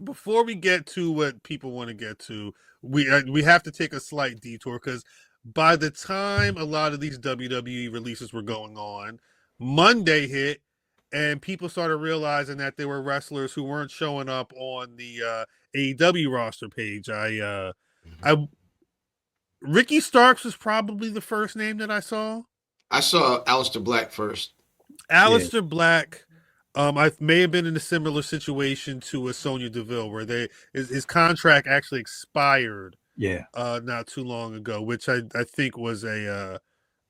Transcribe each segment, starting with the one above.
before we get to what people want to get to, we have to take a slight detour because by the time a lot of these WWE releases were going on, Monday hit, and people started realizing that there were wrestlers who weren't showing up on the AEW roster page. I Ricky Starks was probably the first name that I saw. I saw Aleister Black first. Aleister Black. I may have been in a similar situation to a Sonya Deville, where his contract actually expired. Yeah. Not too long ago, which I think was I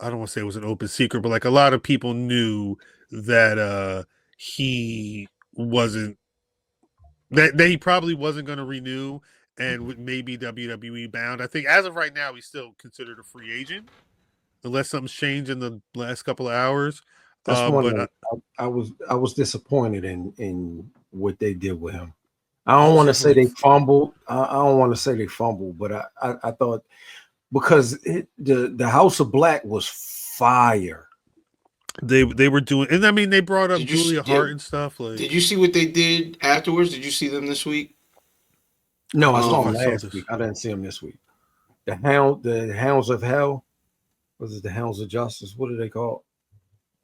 don't want to say it was an open secret, but like a lot of people knew that he wasn't that he probably wasn't going to renew and would maybe WWE bound. I think as of right now, he's still considered a free agent, unless something's changed in the last couple of hours. That's one. I was disappointed in what they did with him. I don't want to say they fumbled. I don't want to say they fumbled, but I thought because the House of Black was fire. They were doing, and I mean they brought up Julia Hart and stuff. Like, did you see what they did afterwards? Did you see them this week? No, I saw them last week. I didn't see them this week. The Hounds of Hell. Was it the Hounds of Justice? What are they called?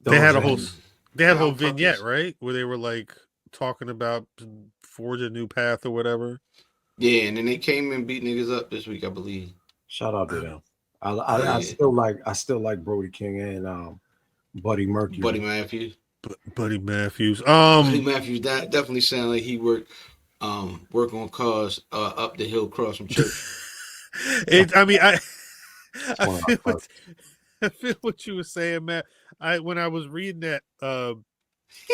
They had a whole vignette, right, where they were like talking about forge a new path or whatever. Yeah, and then they came and beat niggas up this week, I believe. Shout out to them. I still like Brody King and Buddy Mercury. Buddy Matthews. Buddy Matthews. Buddy Matthews. That definitely sounded like he work on cars up the hill across from church. I feel what you were saying, Matt. When I was reading that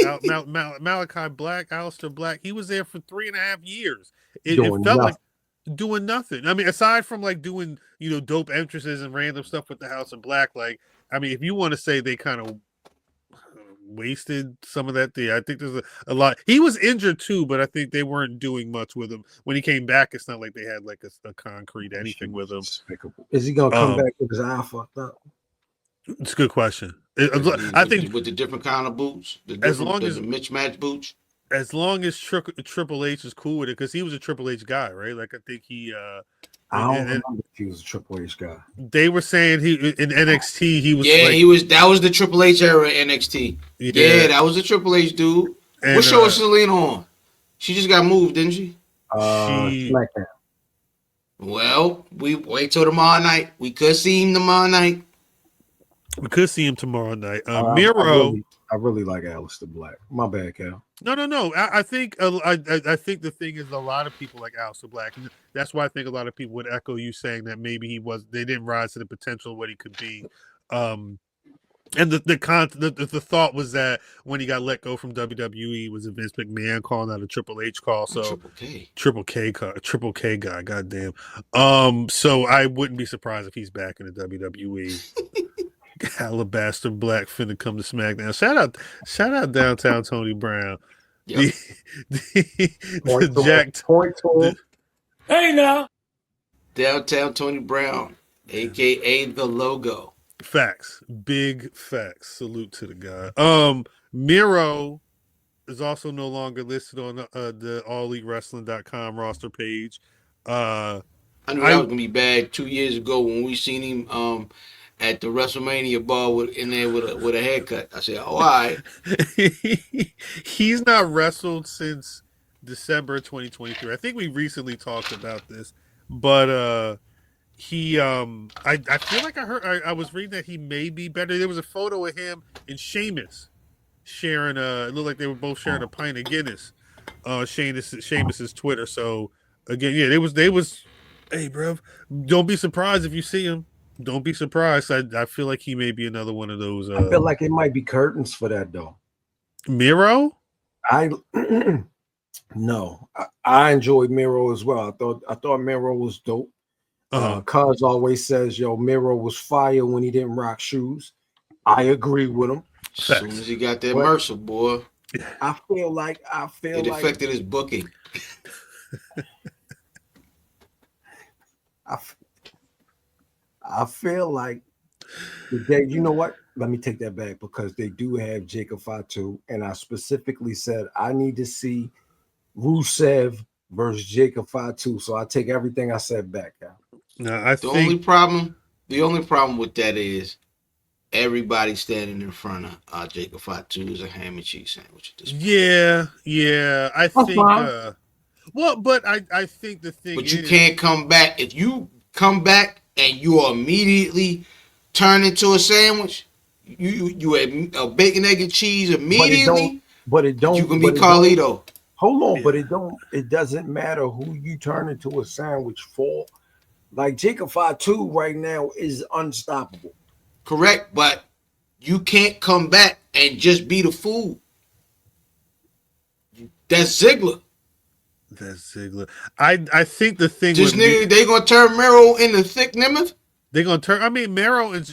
Malakai Black, Aleister Black, he was there for 3.5 years. It felt like doing nothing. I mean, aside from like doing, dope entrances and random stuff with the House of Black, like, I mean, if you want to say they kind of wasted some of that there, I think there's a lot. He was injured too, but I think they weren't doing much with him. When he came back, it's not like they had like a concrete anything with him. Is he going to come back with his eye fucked up? It's a good question. I think with the different kind of boots, the mismatched boots. As long as Triple H is cool with it, because he was a Triple H guy, right? Like I think he. I don't remember if he was a Triple H guy. They were saying he in NXT he was. Yeah, he was. That was the Triple H era NXT. Yeah, that was the Triple H dude. And, what show was Selena on? She just got moved, didn't she? SmackDown. Well, we wait till tomorrow night. We could see him tomorrow night. We could see him tomorrow night. Miro. I really like Aleister Black. My bad, Cal. No. I think I think the thing is a lot of people like Aleister Black. That's why I think a lot of people would echo you saying that maybe they didn't rise to the potential of what he could be. And the thought was that when he got let go from WWE was a Vince McMahon calling out a Triple H call. So Triple K guy, goddamn. So I wouldn't be surprised if he's back in the WWE. Alabaster Black finna come to SmackDown. Shout out downtown Tony Brown. Yep. Hey now, downtown Tony Brown, aka the logo. Facts, big facts. Salute to the guy. Miro is also no longer listed on the AllEliteWrestling.com roster page. I knew that was gonna be bad 2 years ago when we seen him at the WrestleMania bar in there with a haircut. I said, "Oh, all right." He's not wrestled since December 2023. I think we recently talked about this, but he I feel like I was reading that he may be better. There was a photo of him and Sheamus sharing it looked like they were both sharing a pint of Guinness. Sheamus's Twitter. So again, yeah, they was hey bro, don't be surprised if you see him. Don't be surprised. I feel like he may be another one of those. I feel like it might be curtains for that though. Miro? No, I enjoyed Miro as well. I thought Miro was dope. Cuz always says, "Yo, Miro was fire when he didn't rock shoes." I agree with him. As soon as he got that Mercer, boy, I feel like it affected his booking. I feel like you know what? Let me take that back because they do have Jacob Fatu, and I specifically said I need to see Rusev versus Jacob Fatu. So I take everything I said back, Al. No, I The think only problem with that is everybody standing in front of Jacob Fatu is a ham and cheese sandwich at this point. yeah. I That's think fine. well, but I think the thing But is, you can't come back. If you come back and you are immediately turned into a sandwich, you a bacon, egg, and cheese immediately. But it don't. You can be Carlito. Hold on, Yeah. but it doesn't matter who you turn into a sandwich for. Like Jacob Fatu right now is unstoppable. Correct, but you can't come back and just be the food. That's Ziggler. That's Ziggler. I think the thing This with nigga, they gonna turn Miro into Thick Nemeth? they're gonna turn. I mean, Miro and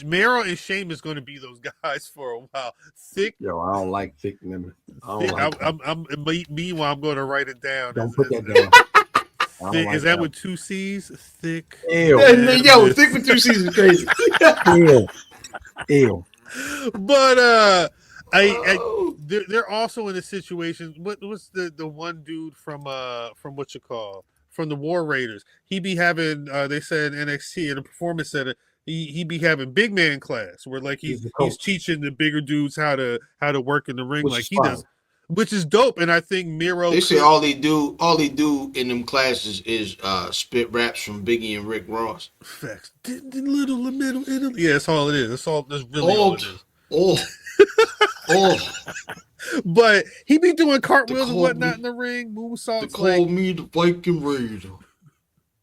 Sheamus going to be those guys for a while. Thick. Yo, I don't like thick Nemeth. Meanwhile, I'm going to write it down. Don't put that down. Thick, like is that with 2 C's? Thick. Ew. Yo, Thick with 2 C's is crazy. Ew. But they're also in a situation. What was the one dude from what you call from the War Raiders? He be having they said NXT in a performance center. He be having big man class where like he's teaching the bigger dudes how to work in the ring like he does, which is dope. And I think Miro. They say all they do in them classes is spit raps from Biggie and Rick Ross. Facts. Little middle Italy. Yeah, that's all it is. That's really all it is. But he be doing cartwheels and whatnot in the ring, moonsaults. They call me the Viking Raider.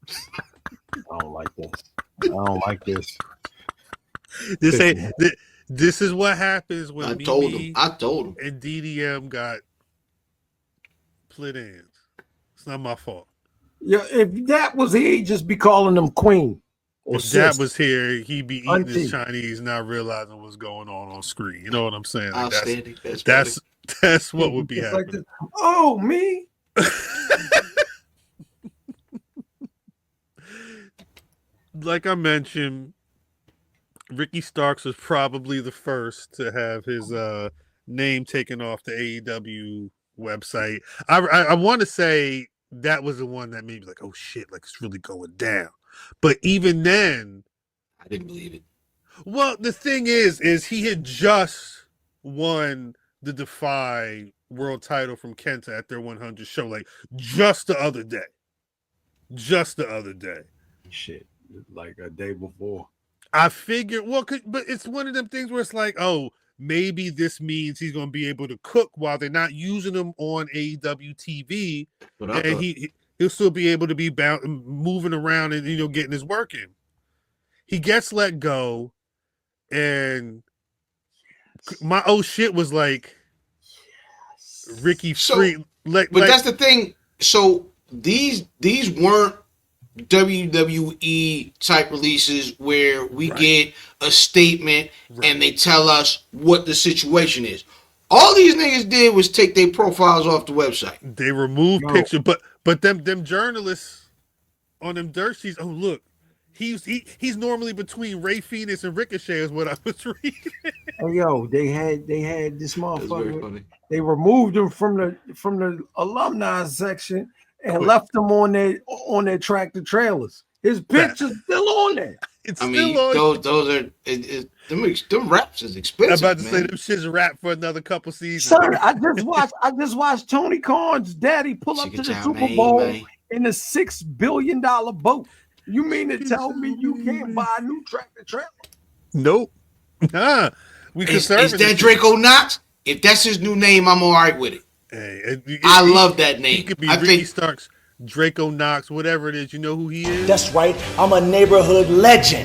I don't like this. I don't like this. This is what happens when I told him. And DDM got split ends. It's not my fault. Yeah, if that was here, he'd just be calling them queen. If that was here, he'd be eating his Chinese, not realizing what's going on screen. You know what I'm saying? Like that's what would be happening. Like oh, me. Like I mentioned, Ricky Starks was probably the first to have his name taken off the AEW website. I want to say that was the one that made me like, oh shit, like it's really going down. But even then, I didn't believe it. Well, the thing is he had just won the Defy world title from Kenta at their 100 show, like just the other day. Shit, like a day before. I figured, but it's one of them things where it's like, oh, maybe this means he's going to be able to cook while they're not using him on AEW TV, and he'll still be able to be moving around and getting his work in. He gets let go, and my shit was like Ricky Free. But that's the thing. So these weren't WWE type releases where we get a statement and they tell us what the situation is. All these niggas did was take their profiles off the website. They removed pictures, but them journalists on them dirt sheets. Oh look, he's normally between Ray Phoenix and Ricochet is what I was reading. Oh yo, they had this motherfucker. They removed him from the alumni section and left them on their tractor trailers. His picture's still on there. Those are them raps is expensive. I'm about to say them shit's rap for another couple seasons. Son, I just watched Tony Khan's daddy pull up to the Super Bowl in a $6 billion boat. You mean to tell me you can't buy a new tractor trailer? Nope. Nah. Is that Draco Knox? If that's his new name, I'm all right with it. Hey, I love that name. He could be Ricky Starks, Draco Knox, whatever it is. You know who he is? That's right. I'm a neighborhood legend.